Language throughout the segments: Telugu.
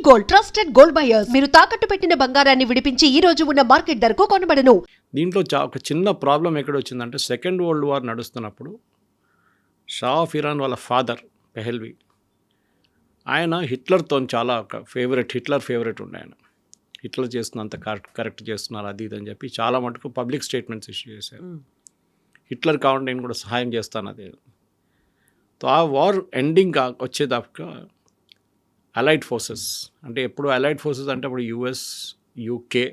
Gold, trusted gold buyers. మీరు తాకట్టు పెట్టిన బంగారాన్ని విడిపించి ఈ రోజు ఉన్న మార్కెట్ ధరకు కొనబడను. దీంట్లో ఒక చిన్న ప్రాబ్లం ఎక్కడ వచ్చిందంటే సెకండ్ వరల్డ్ వార్ నడుస్తున్నప్పుడు షా ఆఫ్ ఇరాన్ వాళ్ళ ఫాదర్ పెహల్వి ఆయన హిట్లర్తో చాలా ఒక హిట్లర్ ఫేవరెట్ ఉండే ఆయన. హిట్లర్ చేస్తున్నంత కరెక్ట్ చేస్తున్నారు అది ఇది అని చెప్పి చాలా మటుకు పబ్లిక్ స్టేట్మెంట్స్ ఇష్యూ చేశారు. హిట్లర్ కావాలంటే నేను కూడా సహాయం చేస్తాను అది. ఆ వార్ ఎండింగ్ వచ్చేదాకా అలైడ్ ఫోర్సెస్ అంటే ఎప్పుడు అలైడ్ ఫోర్సెస్ అంటే అప్పుడు యుఎస్, యూకే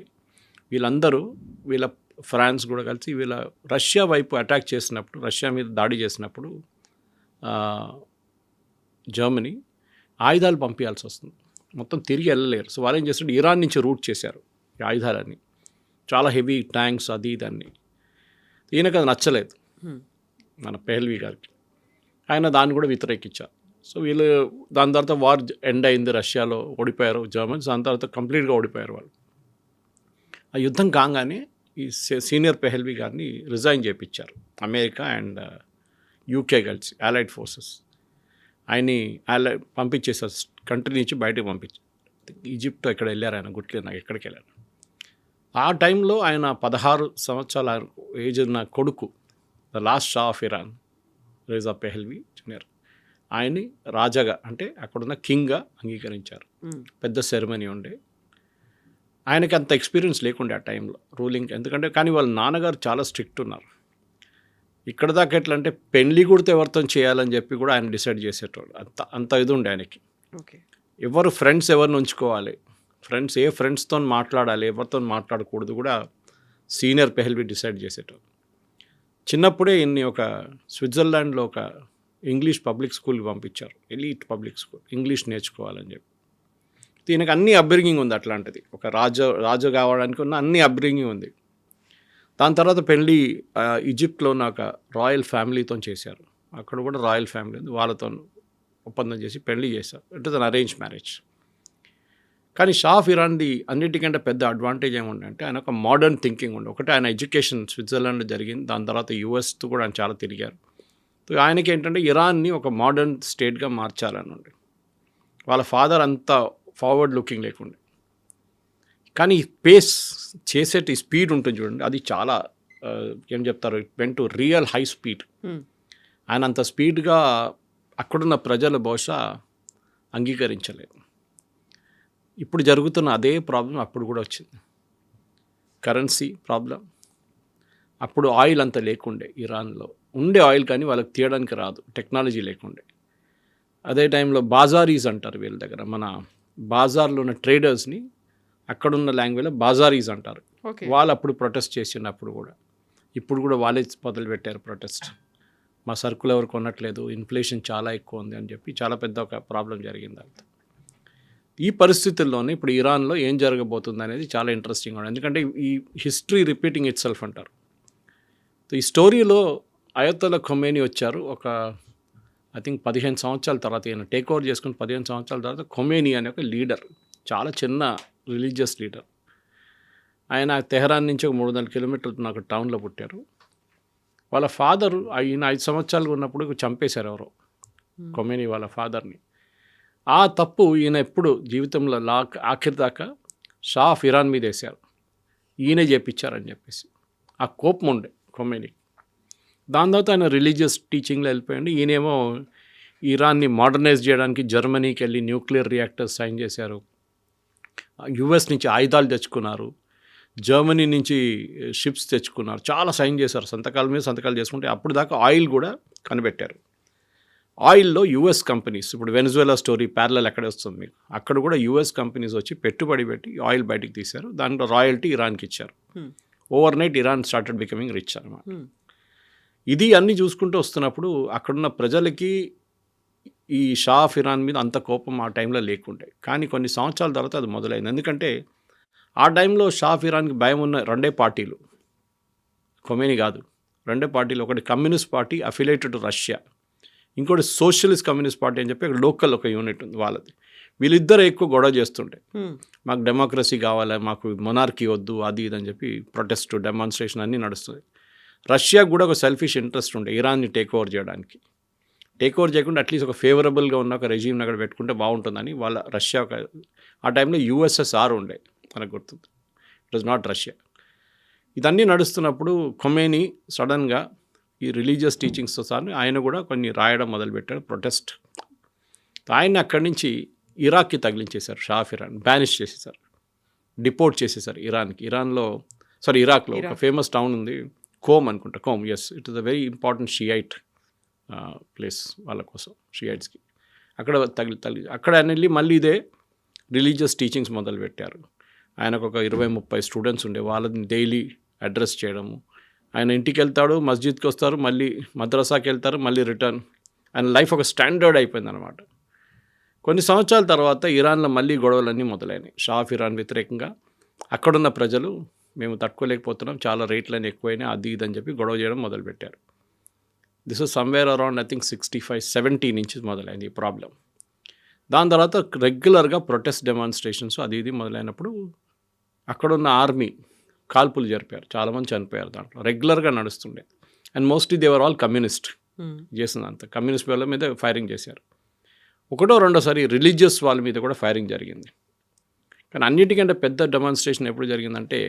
వీళ్ళందరూ వీళ్ళ ఫ్రాన్స్ కూడా కలిసి వీళ్ళ రష్యా వైపు అటాక్ చేసినప్పుడు, రష్యా మీద దాడి చేసినప్పుడు జర్మనీ ఆయుధాలు పంపించాల్సి వస్తుంది. మొత్తం తిరిగి వెళ్ళలేరు. సో వాళ్ళు ఏం చేస్తుంటే ఇరాన్ నుంచి రూట్ చేశారు ఈ ఆయుధాలన్నీ, చాలా హెవీ ట్యాంక్స్ అది ఇదన్నీ. ఈయనకు అది నచ్చలేదు మన పెహల్వి గారికి. ఆయన దాన్ని కూడా వ్యతిరేకించారు. సో వీళ్ళు దాని తర్వాత వార్ ఎండ్ అయింది, రష్యాలో ఓడిపోయారు జర్మన్స్. దాని తర్వాత కంప్లీట్గా ఓడిపోయారు వాళ్ళు. ఆ యుద్ధం కాగానే ఈ సీనియర్ పెహల్వి గారిని రిజైన్ చేయించారు అమెరికా అండ్ యూకే కలిసి అలైడ్ ఫోర్సెస్. ఆయన్ని పంపించేసారు, కంట్రీ నుంచి బయటకు పంపించారు. ఈజిప్ట్ ఎక్కడ వెళ్ళారు ఆయన, గుట్లేదు నాకు ఎక్కడికి వెళ్ళారు. ఆ టైంలో ఆయన 16 సంవత్సరాల ఏజ్ ఉన్న కొడుకు the last Shah of Iran Reza Pahlavi junior ఆయన్ని రాజాగా అంటే అక్కడున్న కింగ్గా అంగీకరించారు. పెద్ద సెరమనీ ఉండే. ఆయనకి అంత ఎక్స్పీరియన్స్ లేకుండే ఆ టైంలో రూలింగ్, ఎందుకంటే కానీ వాళ్ళ నాన్నగారు చాలా స్ట్రిక్ట్ ఉన్నారు. ఇక్కడ దాకా ఎట్లా అంటే పెళ్లి కూడా ఎవరితో చేయాలని చెప్పి కూడా ఆయన డిసైడ్ చేసేటోడు. అంత ఇది ఉండే ఆయనకి. ఎవరు ఫ్రెండ్స్ ఎవరిని ఉంచుకోవాలి, ఫ్రెండ్స్ ఏ ఫ్రెండ్స్తో మాట్లాడాలి, ఎవరితో మాట్లాడకూడదు కూడా సీనియర్ పెహల్వి డిసైడ్ చేసేటోడు. చిన్నప్పుడే ఇన్ని ఒక స్విట్జర్లాండ్లో ఒక ఇంగ్లీష్ పబ్లిక్ స్కూల్కి పంపించారు, ఎలీట్ పబ్లిక్ స్కూల్, ఇంగ్లీష్ నేర్చుకోవాలని చెప్పి. దీనికి అన్ని అప్బ్రింగింగ్ ఉంది అట్లాంటిది. ఒక రాజు కావడానికి ఉన్న అన్ని అప్బ్రింగింగ్ ఉంది. దాని తర్వాత పెళ్ళి ఈజిప్ట్లో ఉన్న ఒక రాయల్ ఫ్యామిలీతో చేశారు. అక్కడ కూడా రాయల్ ఫ్యామిలీ ఉంది, వాళ్ళతో ఒప్పందం చేసి పెళ్లి చేశారు. It is an arrange marriage. కానీ షా ఆఫ్ ఇరాన్ది అన్నిటికంటే పెద్ద అడ్వాంటేజ్ ఏముందంటే ఆయన ఒక మోడర్న్ థింకింగ్ ఉండే. ఒకటి ఆయన ఎడ్యుకేషన్ స్విట్జర్లాండ్లో జరిగింది, దాని తర్వాత యూఎస్తో కూడా ఆయన చాలా తిరిగారు. ఆయనకి ఏంటంటే ఇరాన్ని ఒక మోడర్న్ స్టేట్గా మార్చాలని ఉండే. వాళ్ళ ఫాదర్ అంత ఫార్వర్డ్ లుకింగ్ లేకుండే. కానీ పేస్ చేసేటి స్పీడ్ ఉంటుంది చూడండి, అది చాలా ఏం చెప్తారు, it went to real high speed. ఆయన అంత స్పీడ్గా అక్కడున్న ప్రజలు బహుశా అంగీకరించలేదు. ఇప్పుడు జరుగుతున్న అదే ప్రాబ్లం అప్పుడు కూడా వచ్చింది, కరెన్సీ ప్రాబ్లం. అప్పుడు ఆయిల్ అంత లేకుండే, ఇరాన్లో ఉండే ఆయిల్ కానీ వాళ్ళకి తీయడానికి రాదు, టెక్నాలజీ లేకుండే. అదే టైంలో బాజారీస్ అంటారు వీళ్ళ దగ్గర, మన బాజార్లో ఉన్న ట్రేడర్స్ని అక్కడున్న లాంగ్వేజ్లో బాజారీస్ అంటారు. వాళ్ళు అప్పుడు ప్రొటెస్ట్ చేసినప్పుడు కూడా, ఇప్పుడు కూడా వాళ్ళే మొదలు పెట్టారు ప్రొటెస్ట్. మా సరుకులు ఎవరు కొనట్లేదు, ఇన్ఫ్లేషన్ చాలా ఎక్కువ ఉంది అని చెప్పి చాలా పెద్ద ఒక ప్రాబ్లం జరిగింది. అంత ఈ పరిస్థితుల్లోనే ఇప్పుడు ఇరాన్లో ఏం జరగబోతుంది అనేది చాలా ఇంట్రెస్టింగ్ ఉంది. ఎందుకంటే ఈ హిస్టరీ రిపీటింగ్ ఇట్ సెల్ఫ్ అంటారు. ఈ స్టోరీలో అయతొల్లా ఖొమేనీ వచ్చారు ఒక ఐ థింక్ 15 సంవత్సరాల తర్వాత. ఈయన టేక్ ఓవర్ చేసుకుని 15 సంవత్సరాల తర్వాత ఖొమేనీ అనే ఒక లీడర్, చాలా చిన్న రిలీజియస్ లీడర్. ఆయన తెహరాన్ నుంచి ఒక 300 కిలోమీటర్లు ఒక టౌన్లో పుట్టారు. వాళ్ళ ఫాదరు ఈయన 5 సంవత్సరాలు ఉన్నప్పుడు చంపేశారు ఎవరో, ఖొమేనీ వాళ్ళ ఫాదర్ని. ఆ తప్పు ఈయన ఎప్పుడు జీవితంలో ఆఖరి దాకా షా ఆఫ్ ఇరాన్ మీద వేశారు, ఈయనే చేపించారని చెప్పేసి. ఆ కోపం ఉండే ఖొమేనీ. దాని తర్వాత ఆయన రిలీజియస్ టీచింగ్లో వెళ్ళిపోయింది. ఈయనేమో ఇరాన్ని మోడర్నైజ్ చేయడానికి జర్మనీకి వెళ్ళి న్యూక్లియర్ రియాక్టర్స్ సైన్ చేశారు, యుఎస్ నుంచి ఆయుధాలు తెచ్చుకున్నారు, జర్మనీ నుంచి షిప్స్ తెచ్చుకున్నారు, చాలా సైన్ చేశారు, సంతకాల మీద సంతకాలు చేసుకుంటే. అప్పుడు దాకా ఆయిల్ కూడా కనిపెట్టారు. ఆయిల్లో యుఎస్ కంపెనీస్, ఇప్పుడు వెనిజువేలా స్టోరీ ప్యారలల్ ఎక్కడ వస్తుంది మీకు, అక్కడ కూడా యుఎస్ కంపెనీస్ వచ్చి పెట్టుబడి పెట్టి ఆయిల్ బయటికి తీశారు. దాంట్లో రాయల్టీ ఇరాన్కి ఇచ్చారు. Over night Iran started becoming rich అనమాట. ఇది అన్నీ చూసుకుంటూ వస్తున్నప్పుడు అక్కడున్న ప్రజలకి ఈ షా ఆఫ్ ఇరాన్ మీద అంత కోపం ఆ టైంలో లేకుండే. కానీ కొన్ని సంవత్సరాల తర్వాత అది మొదలైంది. ఎందుకంటే ఆ టైంలో షా ఆఫ్ ఇరాన్కి భయం ఉన్న రెండే పార్టీలు, ఖొమేనీ కాదు, రెండే పార్టీలు. ఒకటి communist party affiliated to Russia, ఇంకోటి సోషలిస్ట్ కమ్యూనిస్ట్ పార్టీ అని చెప్పి లోకల్ ఒక యూనిట్ ఉంది వాళ్ళది. వీళ్ళిద్దరు ఎక్కువ గొడవ చేస్తుండే, మాకు డెమోక్రసీ కావాలి, మాకు మొనార్కీ వద్దు, అది ఇది అని చెప్పి ప్రొటెస్ట్ డెమాన్స్ట్రేషన్ అన్నీ నడుస్తుంది. రష్యాకు కూడా ఒక సెల్ఫిష్ ఇంట్రెస్ట్ ఉండే ఇరాన్ని టేక్ ఓవర్ చేయడానికి. టేక్ ఓవర్ చేయకుండా అట్లీస్ట్ ఒక ఫేవరబుల్గా ఉన్న ఒక రెజీమ్ని అక్కడ పెట్టుకుంటే బాగుంటుందని రష్యా ఒక ఆ టైంలో యుఎస్ఎస్ఆర్ ఉండే, మనకు గుర్తుంది, ఇట్ వాజ్ నాట్ రష్యా. ఇదన్నీ నడుస్తున్నప్పుడు ఖొమేనీ సడన్గా ఈ రిలీజియస్ టీచింగ్స్తో సార్ ఆయన కూడా కొన్ని రాయడం మొదలుపెట్టాడు, ప్రొటెస్ట్. ఆయన్ని అక్కడి నుంచి ఇరాక్కి తగిలించేశారు, షా ఆఫ్ ఇరాన్ బ్యానిష్ చేసేసారు, డిపోర్ట్ చేసేసారు ఇరాక్లో ఒక ఫేమస్ టౌన్ ఉంది, కోమ్ అనుకుంటా, Qom, yes, it is a very important Shiite place వాళ్ళ కోసం, షియైట్స్కి. అక్కడ అక్కడ ఆయన వెళ్ళి మళ్ళీ ఇదే రిలీజియస్ టీచింగ్స్ మొదలుపెట్టారు. ఆయనకు ఒక 20-30 స్టూడెంట్స్ ఉండే, వాళ్ళని డైలీ అడ్రస్ చేయడము. ఆయన ఇంటికి వెళ్తాడు, మస్జిద్కి వస్తారు, మళ్ళీ మద్రసాకి వెళ్తారు, మళ్ళీ రిటర్న్. ఆయన లైఫ్ ఒక స్టాండర్డ్ అయిపోయింది అనమాట. కొన్ని సంవత్సరాల తర్వాత ఇరాన్లో మళ్ళీ గొడవలన్నీ మొదలైనవి షా ఆఫ్ ఇరాన్ వ్యతిరేకంగా. అక్కడున్న ప్రజలు మేము తట్టుకోలేకపోతున్నాం, చాలా రేట్లన్నీ ఎక్కువైనాయి, అది ఇది అని చెప్పి గొడవ చేయడం మొదలుపెట్టారు. This is somewhere around I think 65-70 నుంచి మొదలైంది ఈ ప్రాబ్లం. దాని తర్వాత రెగ్యులర్గా ప్రొటెస్ట్ డెమాన్స్ట్రేషన్స్ అది ఇది మొదలైనప్పుడు అక్కడున్న ఆర్మీ కాల్పులు జరిపారు, చాలామంది చనిపోయారు. దాంట్లో రెగ్యులర్గా నడుస్తుండే. And mostly they were all communist చేసినంత, కమ్యూనిస్ట్ వాళ్ళ మీద ఫైరింగ్ చేశారు. ఒకటో రెండోసారి రిలీజియస్ వాళ్ళ మీద కూడా ఫైరింగ్ జరిగింది. కానీ అన్నిటికంటే పెద్ద డెమాన్స్ట్రేషన్ ఎప్పుడు జరిగిందంటే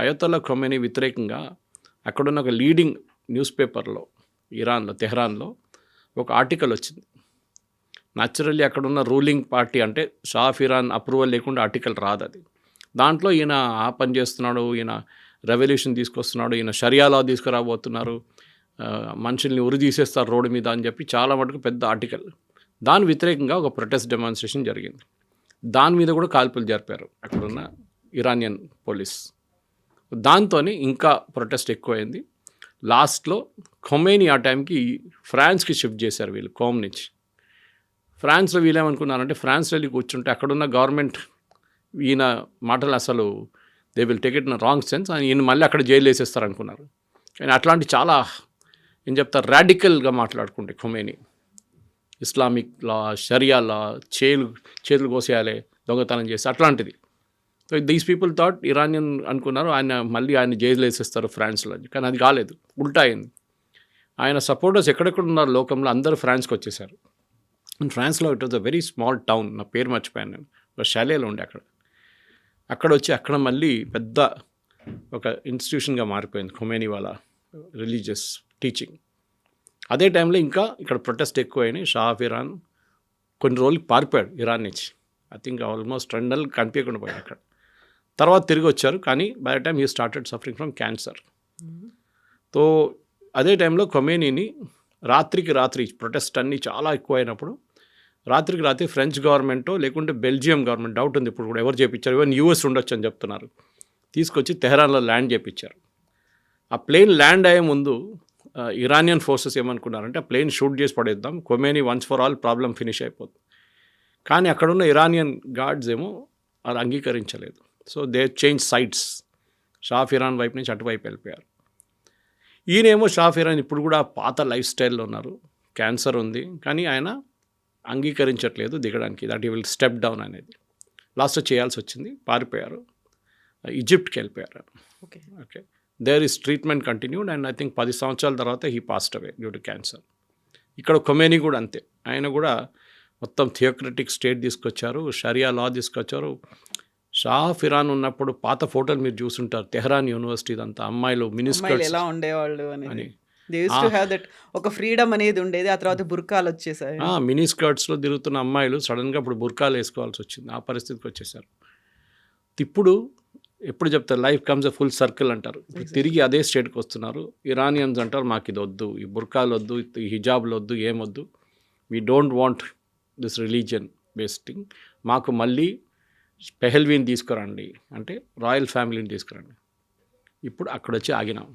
అయతొల్లా ఖొమేనీ వ్యతిరేకంగా అక్కడున్న ఒక లీడింగ్ న్యూస్ పేపర్లో ఇరాన్లో, తెహ్రాన్లో ఒక ఆర్టికల్ వచ్చింది. న్యాచురల్లీ అక్కడున్న రూలింగ్ పార్టీ అంటే షా ఆఫ్ ఇరాన్ అప్రూవల్ లేకుండా ఆర్టికల్ రాదు అది. దాంట్లో ఈయన ఆ పని చేస్తున్నాడు, ఈయన రెవల్యూషన్ తీసుకొస్తున్నాడు, ఈయన షరియా లా తీసుకురాబోతున్నారు, మనుషుల్ని ఉరి తీసేస్తారు రోడ్డు మీద అని చెప్పి చాలా మటుకు పెద్ద ఆర్టికల్. దాని వ్యతిరేకంగా ఒక ప్రొటెస్ట్ డెమాన్స్ట్రేషన్ జరిగింది. దాని మీద కూడా కాల్పులు జరిపారు అక్కడున్న ఇరానియన్ పోలీస్. దాంతో ఇంకా ప్రొటెస్ట్ ఎక్కువైంది. లాస్ట్లో ఖొమేనీ ఆ టైంకి ఫ్రాన్స్కి షిఫ్ట్ చేశారు వీళ్ళు, కోమ్ నుంచి. ఫ్రాన్స్లో వీళ్ళేమనుకున్నారంటే ఫ్రాన్స్ వెళ్ళి కూర్చుంటే అక్కడున్న గవర్నమెంట్ ఈయన మాటలు అసలు they will take it in wrong sense, అని ఈయన మళ్ళీ అక్కడ జైలు వేసేస్తారు అనుకున్నారు. కానీ అట్లాంటి చాలా ఏం చెప్తారు రాడికల్గా మాట్లాడుకుంటే ఖొమేనీ, ఇస్లామిక్ లా, షరియా లా, చేతులు కోసేయాలి, దొంగతనం చేసి అట్లాంటిది. So these people thought Iranian అనుకున్నారు ఆయన జైలు వేసేస్తారు ఫ్రాన్స్లో. కానీ అది కాలేదు, ఉల్టా అయింది. ఆయన సపోర్టర్స్ ఎక్కడెక్కడ ఉన్నారు లోకంలో అందరూ ఫ్రాన్స్కి వచ్చేసారు. అండ్ ఫ్రాన్స్లో it was a very small town, నా పేరు మర్చిపోయాను నేను, షాలేలో ఉండే అక్కడ వచ్చి అక్కడ మళ్ళీ పెద్ద ఒక ఇన్స్టిట్యూషన్గా మారిపోయింది ఖొమేనీ వాళ్ళ రిలీజియస్ టీచింగ్. అదే టైంలో ఇంకా ఇక్కడ ప్రొటెస్ట్ ఎక్కువైనాయి. షా ఆఫ్ ఇరాన్ కొన్ని రోజులు పారిపోయాడు ఇరాన్ నుంచి. ఐ థింక్ ఆల్మోస్ట్ 2 నెలలు కనిపించకుండా పోయాడు అక్కడ. తర్వాత తిరిగి వచ్చారు, కానీ by the time he started suffering from cancer. So అదే టైంలో ఖొమేనీని రాత్రికి రాత్రి ప్రొటెస్ట్ అన్నీ చాలా ఎక్కువైనప్పుడు రాత్రికి రాత్రి ఫ్రెంచ్ గవర్నమెంటో లేకుంటే బెల్జియం గవర్నమెంట్, డౌట్ ఉంది ఇప్పుడు కూడా ఎవరు చేయించారు, ఈవెన్ యూఎస్ ఉండొచ్చు అని చెప్తున్నారు, తీసుకొచ్చి తెహరాన్లో ల్యాండ్ చేయించారు. ఆ ప్లేన్ ల్యాండ్ అయ్యే ముందు ఇరానియన్ ఫోర్సెస్ ఏమనుకున్నారంటే ఆ ప్లేన్ షూట్ చేసి పడేద్దాం, Khomeini once for all problem finish అయిపోతుంది. కానీ అక్కడున్న ఇరానియన్ గార్డ్స్ ఏమో అది అంగీకరించలేదు. So they change sides, Shah of Iran వైపు నుంచి అటువైపు వెళ్ళిపోయారు. ఈయనేమో షా ఆఫ్ ఇరాన్ ఇప్పుడు కూడా పాత లైఫ్ స్టైల్లో ఉన్నారు, క్యాన్సర్ ఉంది, కానీ ఆయన అంగీకరించట్లేదు దిగడానికి, that he will step down అనేది. లాస్ట్లో చేయాల్సి వచ్చింది, పారిపోయారు, ఈజిప్ట్కి వెళ్ళిపోయారు. Okay, there is treatment continued and I think 10 సంవత్సరాల తర్వాత he passed away due to cancer. ఇక్కడ ఖొమేనీ కూడా అంతే, ఆయన కూడా మొత్తం థియోక్రటిక్ స్టేట్ తీసుకొచ్చారు, షరియా లా తీసుకొచ్చారు. షా ఆఫ్ ఇరాన్ ఉన్నప్పుడు పాత ఫోటోలు మీరు చూసుంటారు, తెహరాన్ యూనివర్సిటీ అంతా అమ్మాయిలు మినిస్కర్ట్స్ ఎలా ఉండేవాళ్ళు అని, they used to have that ఒక ఫ్రీడమ్ అనేది ఉండేది. ఆ తర్వాత బుర్కాలు వచ్చేసాయి, మినీ స్కర్ట్స్లో తిరుగుతున్న అమ్మాయిలు సడన్గా ఇప్పుడు బుర్కాలు వేసుకోవాల్సి వచ్చింది, ఆ పరిస్థితికి వచ్చేసారు. ఇప్పుడు ఎప్పుడు చెప్తారు life comes a full circle అంటారు. ఇప్పుడు తిరిగి అదే స్టేట్కి వస్తున్నారు. ఇరానియన్స్ అంటారు మాకు ఇది వద్దు, ఈ బుర్కాలు వద్దు, ఈ హిజాబ్లు వద్దు, ఏమొద్దు, we don't want this religion based thing, మాకు మళ్ళీ పెహల్వీని తీసుకురండి అంటే రాయల్ ఫ్యామిలీని తీసుకురండి. ఇప్పుడు అక్కడ వచ్చి ఆగినాం.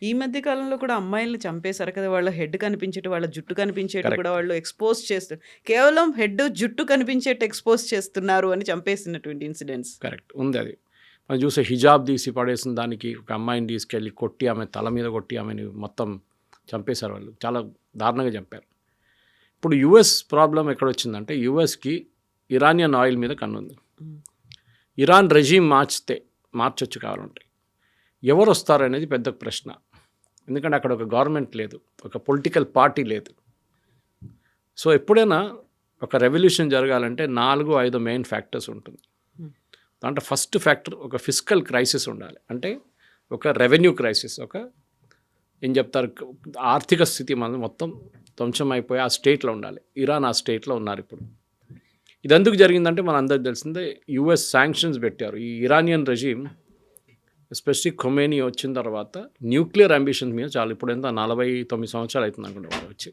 ఈ మధ్య కాలంలో కూడా అమ్మాయిల్ని చంపేశారు కదా, వాళ్ళ హెడ్ కనిపించేటి, వాళ్ళ జుట్టు కనిపించేటి కూడా వాళ్ళు ఎక్స్పోజ్ చేస్తారు. కేవలం హెడ్ జుట్టు కనిపించేట్టు ఎక్స్పోజ్ చేస్తున్నారు అని చంపేసినటువంటి ఇన్సిడెంట్స్ కరెక్ట్ ఉంది. అది మనం చూసే హిజాబ్ తీసి పడేసిన దానికి ఒక అమ్మాయిని తీసుకెళ్ళి కొట్టి ఆమె తల మీద కొట్టి ఆమెని మొత్తం చంపేశారు. వాళ్ళు చాలా దారుణంగా చంపారు. ఇప్పుడు యుఎస్ ప్రాబ్లం ఎక్కడ వచ్చిందంటే యుఎస్కి ఇరానియన్ ఆయిల్ మీద కన్నుంది. ఇరాన్ రెజీమ్ మార్చొచ్చు కావాలంటే ఎవరు వస్తారు అనేది పెద్ద ప్రశ్న. ఎందుకంటే అక్కడ ఒక గవర్నమెంట్ లేదు, ఒక పొలిటికల్ పార్టీ లేదు. సో ఎప్పుడైనా ఒక రెవల్యూషన్ జరగాలంటే 4-5 మెయిన్ ఫ్యాక్టర్స్ ఉంటుంది. దాంట్లో ఫస్ట్ ఫ్యాక్టర్ ఒక ఫిజికల్ క్రైసిస్ ఉండాలి. అంటే ఒక రెవెన్యూ క్రైసిస్, ఒక ఏం చెప్తారు, ఆర్థిక స్థితి మనం మొత్తం ధ్వంసం అయిపోయి ఆ స్టేట్లో ఉండాలి. ఇరాన్ ఆ స్టేట్లో ఉన్నారు ఇప్పుడు. ఇది ఎందుకు జరిగిందంటే మన అందరికి తెలిసిందే, యుఎస్ శాంక్షన్స్ పెట్టారు. ఈ ఇరానియన్ రెజీమ్ ఎస్పెషలీ ఖొమేనీ వచ్చిన తర్వాత న్యూక్లియర్ అంబిషన్స్ మీద చాలా, ఇప్పుడు ఎంత 49 సంవత్సరాలు అవుతుంది అనుకుంటే వాళ్ళు వచ్చి,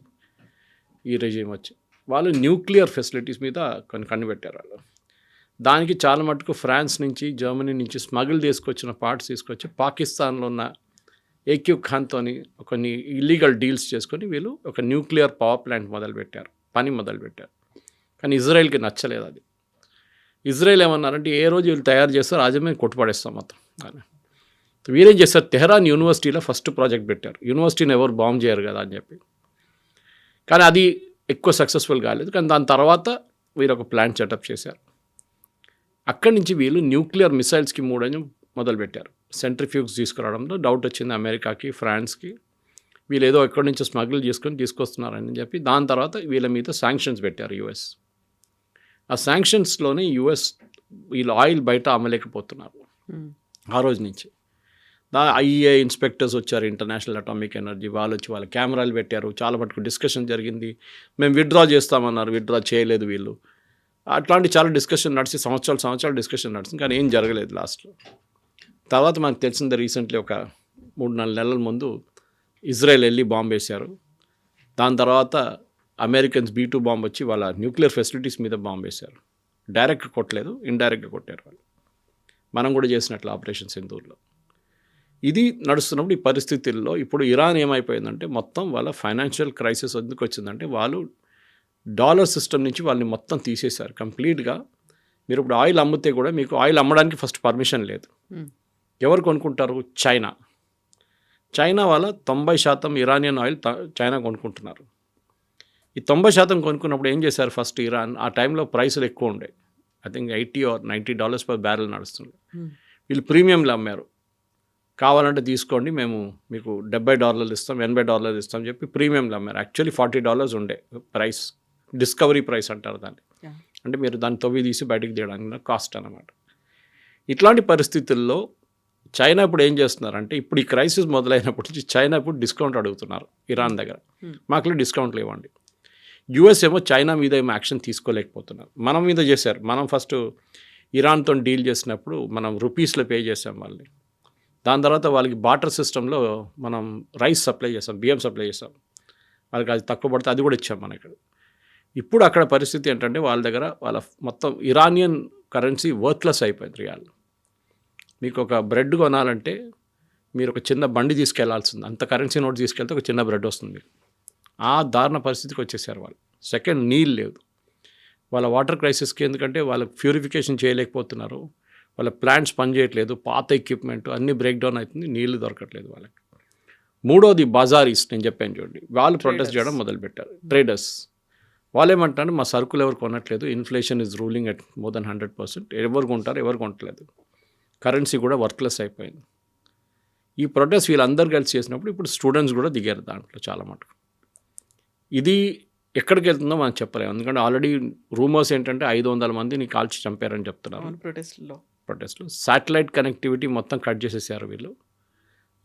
ఈ రెజీమ్ వచ్చి వాళ్ళు న్యూక్లియర్ ఫెసిలిటీస్ మీద కొన్ని కనిపెట్టారు వాళ్ళు. దానికి చాలా మటుకు ఫ్రాన్స్ నుంచి, జర్మనీ నుంచి స్మగుల్ తీసుకొచ్చిన పార్ట్స్ తీసుకొచ్చి పాకిస్తాన్లో ఉన్న ఏక్యూ ఖాన్తోని కొన్ని ఇల్లీగల్ డీల్స్ చేసుకొని వీళ్ళు ఒక న్యూక్లియర్ పవర్ ప్లాంట్ మొదలుపెట్టారు. కానీ ఇజ్రాయెల్కి నచ్చలేదు అది. ఇజ్రాయెల్ ఏమన్నారంటే ఏ రోజు వీళ్ళు తయారు చేస్తారో రాజ్యం మీద కొట్టుపడేస్తాం మొత్తం. వీరేం చేస్తారు, తెహరాన్ యూనివర్సిటీలో ఫస్ట్ ప్రాజెక్ట్ పెట్టారు. యూనివర్సిటీని ఎవరు బాంబ్ చేయరు కదా అని చెప్పి. కానీ అది ఎక్కువ సక్సెస్ఫుల్ కాలేదు. కానీ దాని తర్వాత వీరు ఒక ప్లాంట్ సెటప్ చేశారు. అక్కడి నుంచి వీళ్ళు న్యూక్లియర్ మిసైల్స్కి మొదలుపెట్టారు. సెంట్రిఫ్యూగ్స్ తీసుకురావడంలో డౌట్ వచ్చింది అమెరికాకి, ఫ్రాన్స్కి. వీళ్ళు ఏదో ఎక్కడి నుంచో స్మగుల్ తీసుకొస్తున్నారని చెప్పి దాని తర్వాత వీళ్ళ మీద శాంక్షన్స్ పెట్టారు యుఎస్. ఆ శాంక్షన్స్లోనే యుఎస్ వీళ్ళు ఆయిల్ బయట అమ్మలేకపోతున్నారు ఆ రోజు నుంచి. ఐఏ ఇన్స్పెక్టర్స్ వచ్చారు, ఇంటర్నేషనల్ అటామిక్ ఎనర్జీ వాళ్ళు వచ్చి వాళ్ళ కెమెరాలు పెట్టారు. చాలా మటుకు డిస్కషన్ జరిగింది. మేము విత్డ్రా చేస్తామన్నారు, విత్డ్రా చేయలేదు వీళ్ళు. అట్లాంటి చాలా డిస్కషన్ నడిచి సంవత్సరాలు డిస్కషన్ నడిచింది. కానీ ఏం జరగలేదు లాస్ట్లో. తర్వాత మనకు తెలిసింది రీసెంట్లీ ఒక 3-4 నెలల ముందు ఇజ్రాయెల్ వెళ్ళి బాంబు వేశారు. దాని తర్వాత అమెరికన్స్ B2 బాంబు వచ్చి వాళ్ళ న్యూక్లియర్ ఫెసిలిటీస్ మీద బాంబు వేశారు. డైరెక్ట్ కొట్టలేదు, ఇండైరెక్ట్గా కొట్టారు వాళ్ళు. మనం కూడా చేసినట్లు ఆపరేషన్ సింధూర్లో. ఇది నడుస్తున్నప్పుడు ఈ పరిస్థితుల్లో ఇప్పుడు ఇరాన్ ఏమైపోయిందంటే మొత్తం వాళ్ళ ఫైనాన్షియల్ క్రైసిస్ ఎందుకు వచ్చిందంటే వాళ్ళు డాలర్ సిస్టమ్ నుంచి వాళ్ళని మొత్తం తీసేశారు కంప్లీట్గా. మీరు ఇప్పుడు ఆయిల్ అమ్మితే కూడా మీకు ఆయిల్ అమ్మడానికి ఫస్ట్ పర్మిషన్ లేదు. ఎవరు కొనుక్కుంటారు? చైనా వాళ్ళ 90% ఇరానియన్ ఆయిల్ చైనా కొనుక్కుంటున్నారు. ఈ 90% కొనుక్కున్నప్పుడు ఏం చేశారు ఫస్ట్ ఇరాన్, ఆ టైంలో ప్రైసులు ఎక్కువ ఉండే, I think $80 or $90 per barrel నడుస్తుంది. వీళ్ళు ప్రీమియంలు అమ్మారు. కావాలంటే తీసుకోండి, మేము మీకు $70 ఇస్తాం, $80 ఇస్తాం చెప్పి ప్రీమియంలు అమ్మారు. యాక్చువల్లీ $40 ఉండే ప్రైస్, డిస్కవరీ ప్రైస్ అంటారు దాన్ని. అంటే మీరు దాన్ని తవ్వి తీసి బయటకు తీయడానికి కాస్ట్ అన్నమాట. ఇట్లాంటి పరిస్థితుల్లో చైనా ఇప్పుడు ఏం చేస్తున్నారంటే, ఇప్పుడు ఈ క్రైసిస్ మొదలైనప్పటి నుంచి చైనా ఇప్పుడు డిస్కౌంట్ అడుగుతున్నారు ఇరాన్ దగ్గర. మాకు డిస్కౌంట్లు ఇవ్వండి. యుఎస్ ఏమో చైనా మీద ఏమో యాక్షన్ తీసుకోలేకపోతున్నారు. మనం మీద చేశారు. మనం ఫస్ట్ ఇరాన్తో డీల్ చేసినప్పుడు మనం రూపీస్లో పే చేసాం వాళ్ళని. దాని తర్వాత వాళ్ళకి బాటర్ సిస్టంలో మనం రైస్ సప్లై చేసాం, బియ్యం సప్లై చేసాం. వాళ్ళకి అది తక్కువ పడితే అది కూడా ఇచ్చాం మన ఇక్కడ. ఇప్పుడు అక్కడ పరిస్థితి ఏంటంటే వాళ్ళ దగ్గర వాళ్ళ మొత్తం ఇరానియన్ కరెన్సీ వర్త్లెస్ అయిపోయింది రియాల్. మీకు ఒక బ్రెడ్ కొనాలంటే మీరు ఒక చిన్న బండి తీసుకెళ్లాల్సింది, అంత కరెన్సీ నోట్ తీసుకెళ్తే ఒక చిన్న బ్రెడ్ వస్తుంది. ఆ దారుణ పరిస్థితికి వచ్చేసారు వాళ్ళు. సెకండ్, నీళ్ళు లేదు వాళ్ళ వాటర్ క్రైసిస్కి. ఎందుకంటే వాళ్ళకి ప్యూరిఫికేషన్ చేయలేకపోతున్నారు, వాళ్ళ ప్లాంట్స్ పనిచేయట్లేదు, పాత ఎక్విప్మెంట్ అన్నీ బ్రేక్ డౌన్ అవుతుంది, నీళ్లు దొరకట్లేదు వాళ్ళకి. మూడోది బజారీస్, నేను చెప్పాను చూడండి, వాళ్ళు ప్రొటెస్ట్ చేయడం మొదలుపెట్టారు. ట్రేడర్స్ వాళ్ళు ఏమంటారు, మా సరుకులు ఎవరు కొనట్లేదు, inflation is ruling at more than 100%, ఎవరు కొంటారు, ఎవరు కొనట్లేదు, కరెన్సీ కూడా వర్క్లెస్ అయిపోయింది. ఈ ప్రొటెస్ట్ వీళ్ళందరూ కలిసి చేసినప్పుడు ఇప్పుడు స్టూడెంట్స్ కూడా దిగారు దాంట్లో చాలా మటుకు. ఇది ఎక్కడికి వెళ్తుందో మనం చెప్పలేము. ఎందుకంటే ఆల్రెడీ రూమర్స్ ఏంటంటే 500 మందిని కాల్చి చంపారని చెప్తున్నారు ప్రొటెస్ట్లో. శాటిలైట్ కనెక్టివిటీ మొత్తం కట్ చేసేసారు వీళ్ళు.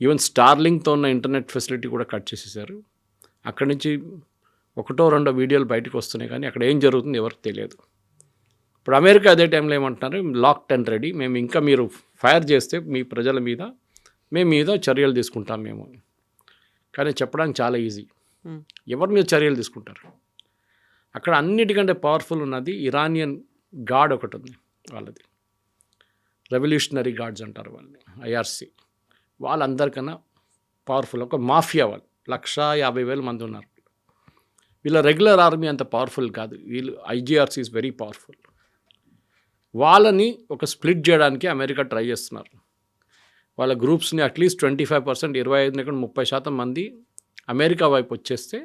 ఈవెన్ స్టార్లింగ్తో ఉన్న ఇంటర్నెట్ ఫెసిలిటీ కూడా కట్ చేసేసారు. అక్కడి నుంచి 1-2 వీడియోలు బయటకు వస్తున్నాయి, కానీ అక్కడ ఏం జరుగుతుంది ఎవరికి తెలియదు. ఇప్పుడు అమెరికా అదే టైంలో ఏమంటున్నారు, లాక్డ్ అండ్ రెడీ, మేము ఇంకా మీరు ఫైర్ చేస్తే మీ ప్రజల మీద మేము మీద చర్యలు తీసుకుంటాం మేము. కానీ చెప్పడానికి చాలా ఈజీ. ఎవరి మీద చర్యలు తీసుకుంటారు? అక్కడ అన్నిటికంటే పవర్ఫుల్ ఉన్నది ఇరానియన్ గార్డ్ ఒకటి ఉంది వాళ్ళది, రెవల్యూషనరీ గార్డ్స్ అంటారు వాళ్ళని, IRC. వాళ్ళందరికన్నా పవర్ఫుల్ ఒక మాఫియా. వాళ్ళు 150,000 మంది ఉన్నారు. వీళ్ళ రెగ్యులర్ ఆర్మీ అంత పవర్ఫుల్ కాదు, వీళ్ళు IGRC ఈజ్ వెరీ పవర్ఫుల్. వాళ్ళని ఒక స్ప్లిట్ చేయడానికి అమెరికా ట్రై చేస్తున్నారు. వాళ్ళ గ్రూప్స్ని అట్లీస్ట్ 25%, 25-30% మంది అమెరికా వైపు వచ్చేస్తే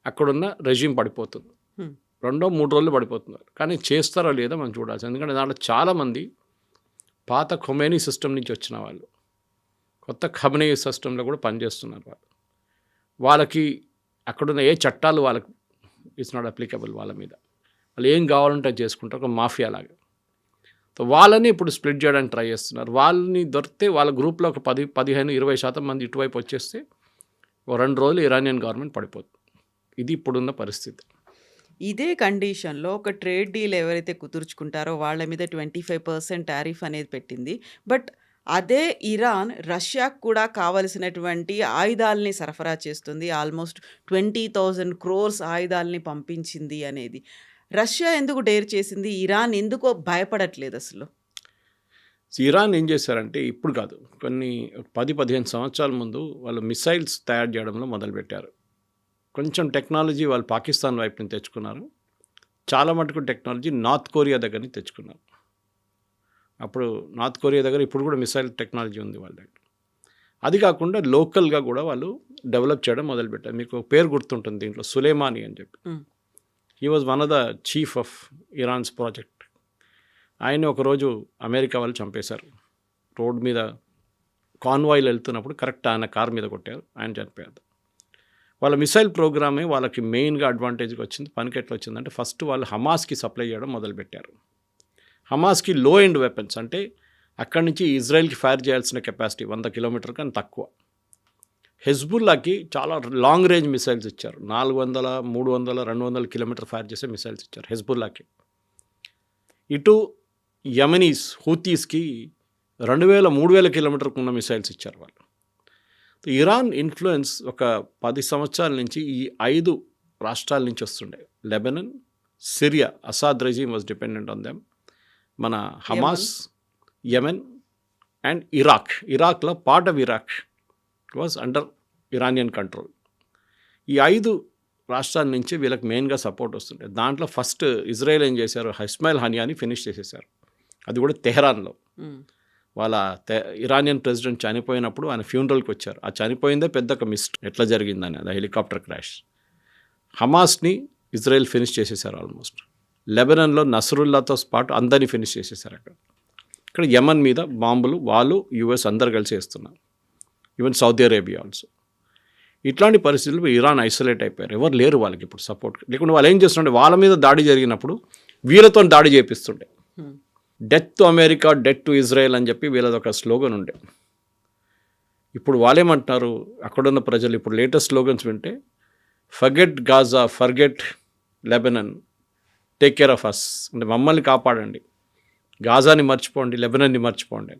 అక్కడున్న రెజ్యూమ్ పడిపోతుంది. 2-3 రోజులు పడిపోతున్నారు. కానీ చేస్తారో లేదో మనం చూడాల్సి. ఎందుకంటే దాంట్లో చాలామంది పాత ఖొమేనీ సిస్టమ్ నుంచి వచ్చిన వాళ్ళు, కొత్త ఖమేనీ సిస్టంలో కూడా పనిచేస్తున్నారు వాళ్ళు. వాళ్ళకి అక్కడున్న ఏ చట్టాలు వాళ్ళకి ఇట్స్ నాట్ అప్లికబుల్ వాళ్ళ మీద. వాళ్ళు ఏం కావాలంటే చేసుకుంటారు, ఒక మాఫియా లాగా. సో వాళ్ళని ఇప్పుడు స్ప్లిట్ చేయడానికి ట్రై చేస్తున్నారు. వాళ్ళని దొరికితే వాళ్ళ గ్రూప్లో ఒక 15-20% మంది ఇటువైపు వచ్చేస్తే ఓ 2 రోజులు ఇరానియన్ గవర్నమెంట్ పడిపోతుంది. ఇది ఇప్పుడున్న పరిస్థితి. ఇదే కండిషన్‌లో ఒక ట్రేడ్ డీల్ ఎవరైతే కుదుర్చుకుంటారో వాళ్ళ మీద 25% టారిఫ్ అనేది పెట్టింది. బట్ అదే ఇరాన్ రష్యాకు కూడా కావాల్సినటువంటి ఆయుధాలని సరఫరా చేస్తుంది. ఆల్మోస్ట్ 20,000 క్రోర్స్ ఆయుధాలని పంపించింది అనేది. రష్యా ఎందుకు డేర్ చేసింది? ఇరాన్ ఎందుకో భయపడట్లేదు అసలు? ఇరాన్ ఏం చేశారంటే ఇప్పుడు కాదు, కొన్ని 10-15 సంవత్సరాల ముందు వాళ్ళు మిసైల్స్ తయారు చేయడంలో మొదలుపెట్టారు. కొంచెం టెక్నాలజీ వాళ్ళు పాకిస్తాన్ వైపు నుంచి తెచ్చుకున్నారు. చాలా మటుకు టెక్నాలజీ నార్త్ కొరియా దగ్గర నుంచి తెచ్చుకున్నారు. అప్పుడు నార్త్ కొరియా దగ్గర ఇప్పుడు కూడా మిసైల్ టెక్నాలజీ ఉంది వాళ్ళ దగ్గర. అది కాకుండా లోకల్గా కూడా వాళ్ళు డెవలప్ చేయడం మొదలుపెట్టారు. మీకు ఒక పేరు గుర్తుంటుంది దీంట్లో, సులేమానీ అని చెప్పి. He was one of the chief of Iran's project. ఆయన ఒకరోజు అమెరికా వాళ్ళు చంపేశారు. రోడ్ మీద కాన్వాయిలు వెళ్తున్నప్పుడు కరెక్ట్ ఆయన కార్ మీద కొట్టారు, ఆయన చనిపోయారు. వాళ్ళ మిసైల్ ప్రోగ్రామే వాళ్ళకి మెయిన్గా అడ్వాంటేజ్గా వచ్చింది. పనికి ఎట్లా వచ్చిందంటే ఫస్ట్ వాళ్ళు హమాస్కి సప్లై చేయడం మొదలుపెట్టారు. హమాస్కి లో ఎండ్ వెపన్స్, అంటే అక్కడి నుంచి ఇజ్రాయెల్కి ఫైర్ చేయాల్సిన కెపాసిటీ 100 కిలోమీటర్ కన్నా తక్కువ. హెజ్బుల్లాకి చాలా లాంగ్ రేంజ్ మిసైల్స్ ఇచ్చారు. 400, 300, 200 కిలోమీటర్ ఫైర్ చేసే మిసైల్స్ ఇచ్చారు హెజ్బుల్లాకి. ఇటు యమనీస్ హూతీస్కి 2000, 3000 కిలోమీటర్కు ఉన్న మిసైల్స్ ఇచ్చారు వాళ్ళు. ఇరాన్ ఇన్ఫ్లుయెన్స్ ఒక 10 సంవత్సరాల నుంచి ఈ 5 రాష్ట్రాల నుంచి వస్తుండే. Lebanon, Syria, Assad regime was dependent on them. మన హమాస్, యెమెన్ అండ్ ఇరాక్లో part of Iraq was under Iranian control. ఈ 5 రాష్ట్రాల నుంచి వీళ్ళకి మెయిన్గా సపోర్ట్ వస్తుండే. దాంట్లో ఫస్ట్ ఇజ్రాయెల్ ఏం చేశారు, ఇస్మాయిల్ హనియాని ఫినిష్ చేసేసారు. అది కూడా తెహరాన్లో. వాళ్ళ ఇరానియన్ ప్రెసిడెంట్ చనిపోయినప్పుడు ఆయన ఫ్యూనరల్కి వచ్చారు. ఆ చనిపోయిందే పెద్ద ఒక మిస్టరీ, ఎట్లా జరిగిందని, అది హెలికాప్టర్ క్రాష్. హమాస్ని ఇజ్రాయెల్ ఫినిష్ చేసేసారు ఆల్మోస్ట్. లెబనన్లో నసరుల్లాతో పాటు అందరినీ ఫినిష్ చేసేసారు అక్కడ. ఇక్కడ యెమెన్ మీద బాంబులు వాళ్ళు యుఎస్ అందరు కలిసి వేస్తున్నారు, ఈవెన్ సౌదీ అరేబియా ఆల్సో. ఇట్లాంటి పరిస్థితుల్లో ఇరాన్ ఐసోలేట్ అయిపోయారు. ఎవరు లేరు వాళ్ళకి ఇప్పుడు సపోర్ట్. లేకుంటే వాళ్ళు ఏం చేస్తుంటే వాళ్ళ మీద దాడి జరిగినప్పుడు వీళ్ళతో దాడి చేపిస్తుండే. Death to America, death to Israel అని చెప్పి వీళ్ళది ఒక స్లోగన్ ఉండే. ఇప్పుడు వాళ్ళేమంటున్నారు అక్కడున్న ప్రజలు, ఇప్పుడు లేటెస్ట్ స్లోగన్స్ వింటే, forget Gaza, forget Lebanon, take care of us, అంటే మమ్మల్ని కాపాడండి, గాజాని మర్చిపోండి, లెబనన్ని మర్చిపోండి.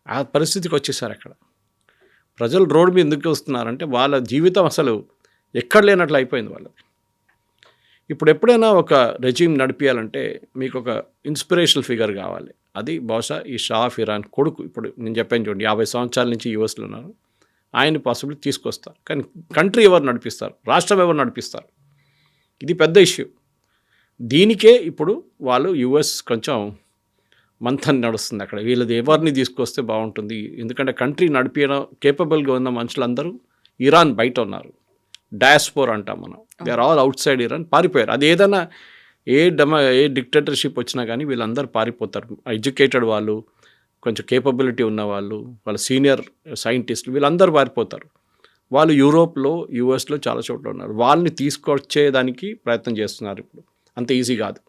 ఆ పరిస్థితికి వచ్చేసారు అక్కడ. ప్రజలు రోడ్డు మీద ఎందుకు వస్తున్నారంటే వాళ్ళ జీవితం అసలు ఎక్కడ లేనట్లు అయిపోయింది వాళ్ళది. ఇప్పుడు ఎప్పుడైనా ఒక రెజీమ్ నడిపించాలంటే మీకు ఒక ఇన్స్పిరేషనల్ ఫిగర్ కావాలి. అది బహుశా ఈ షా ఆఫ్ ఇరాన్ కొడుకు. ఇప్పుడు నేను చెప్పాను చూడండి, 50 సంవత్సరాల నుంచి యూఎస్లో ఉన్నారు. ఆయన పాసిబిలిటీ తీసుకొస్తారు. కానీ కంట్రీ ఎవరు నడిపిస్తారు, రాష్ట్రం ఎవరు నడిపిస్తారు, ఇది పెద్ద ఇష్యూ. దీనికే ఇప్పుడు వాళ్ళు యుఎస్ కొంచెం మంథన్ నడుస్తుంది అక్కడ. వీళ్ళది ఎవరిని తీసుకొస్తే బాగుంటుంది, ఎందుకంటే కంట్రీ నడిపించడం కేపబుల్గా ఉన్న మనుషులందరూ ఇరాన్ బయట ఉన్నారు. డయాస్పోర్ అంటాం మనం. They are all outside Iran, పారిపోయారు. అది ఏదైనా ఏ డిక్టేటర్షిప్ వచ్చినా కానీ వీళ్ళందరూ పారిపోతారు. ఎడ్యుకేటెడ్ వాళ్ళు, కొంచెం కేపబిలిటీ ఉన్న వాళ్ళు, వాళ్ళ సీనియర్ సైంటిస్టులు, వీళ్ళందరూ పారిపోతారు. వాళ్ళు యూరోప్లో, యూఎస్లో చాలా చోట్ల ఉన్నారు. వాళ్ళని తీసుకొచ్చేదానికి ప్రయత్నం చేస్తున్నారు. ఇప్పుడు అంత ఈజీ కాదు.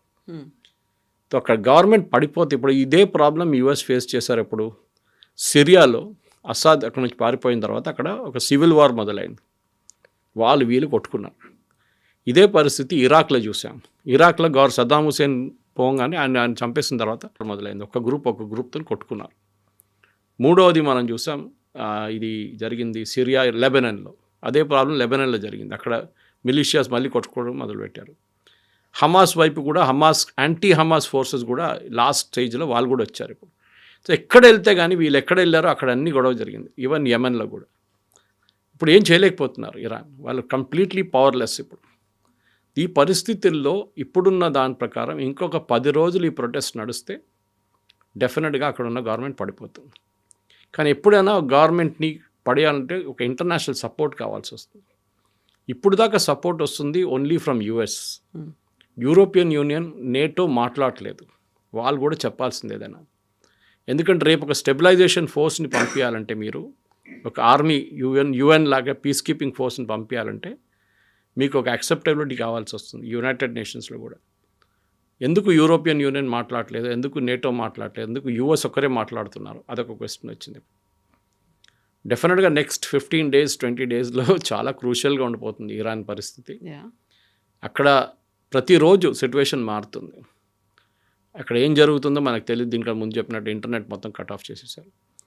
సో అక్కడ గవర్నమెంట్ పడిపోతే, ఇప్పుడు ఇదే ప్రాబ్లం యూఎస్ ఫేస్ చేశారు. ఇప్పుడు సిరియాలో అసాద్ అక్కడ నుంచి పారిపోయిన తర్వాత అక్కడ ఒక సివిల్ వార్ మొదలైంది. వీళ్ళు కొట్టుకున్నారు. ఇదే పరిస్థితి ఇరాక్లో చూసాం. ఇరాక్లో సద్దాం హుసేన్ పోగానే ఆయన చంపేసిన తర్వాత మొదలైంది. ఒక గ్రూప్తో కొట్టుకున్నారు. మూడవది మనం చూసాం, ఇది జరిగింది సిరియా, లెబనన్లో. అదే ప్రాబ్లం లెబనన్లో జరిగింది. అక్కడ మిలిషియాస్ మళ్ళీ కొట్టుకోవడం మొదలుపెట్టారు. హమాస్ వైపు కూడా యాంటీ హమాస్ ఫోర్సెస్ కూడా లాస్ట్ స్టేజ్లో వాళ్ళు కూడా వచ్చారు ఇప్పుడు. సో ఎక్కడ వెళ్తే కానీ వీళ్ళు ఎక్కడ వెళ్ళారో అక్కడ అన్ని గొడవ జరిగింది. ఈవెన్ యెమెన్లో కూడా. ఇప్పుడు ఏం చేయలేకపోతున్నారు ఇరాన్, వాళ్ళు కంప్లీట్లీ పవర్లెస్. ఇప్పుడు ఈ పరిస్థితుల్లో ఇప్పుడున్న దాని ప్రకారం ఇంకొక 10 రోజులు ఈ ప్రొటెస్ట్ నడిస్తే డెఫినెట్గా అక్కడ ఉన్న గవర్నమెంట్ పడిపోతుంది. కానీ ఎప్పుడైనా గవర్నమెంట్ని పడేయాలంటే ఒక ఇంటర్నేషనల్ సపోర్ట్ కావాల్సి వస్తుంది. ఇప్పుడు దాకా సపోర్ట్ వస్తుంది only from US. European union, NATO మాట్లాడలేదు. వాళ్ళు కూడా చెప్పాల్సింది ఏదైనా. ఎందుకంటే రేపు ఒక స్టెబిలైజేషన్ ఫోర్స్ని పంపించాలంటే, మీరు ఒక ఆర్మీ, యుఎన్ లాగా పీస్ కీపింగ్ ఫోర్స్ని పంపించాలంటే మీకు ఒక యాక్సెప్టబిలిటీ కావాల్సి వస్తుంది యునైటెడ్ నేషన్స్లో కూడా. ఎందుకు యూరోపియన్ యూనియన్ మాట్లాడలేదు, ఎందుకు నేటో మాట్లాడలేదు, ఎందుకు యూఎస్ ఒక్కరే మాట్లాడుతున్నారు, అదొక క్వశ్చన్ వచ్చింది. డెఫినెట్గా నెక్స్ట్ 15 days 20 daysలో చాలా క్రూషియల్గా ఉండిపోతుంది ఇరాన్ పరిస్థితి. అక్కడ ప్రతిరోజు సిచ్యువేషన్ మారుతుంది. అక్కడ ఏం జరుగుతుందో మనకు తెలియదు. దీనికన్నా ముందు చెప్పినట్టు ఇంటర్నెట్ మొత్తం కట్ ఆఫ్ చేసేసారు.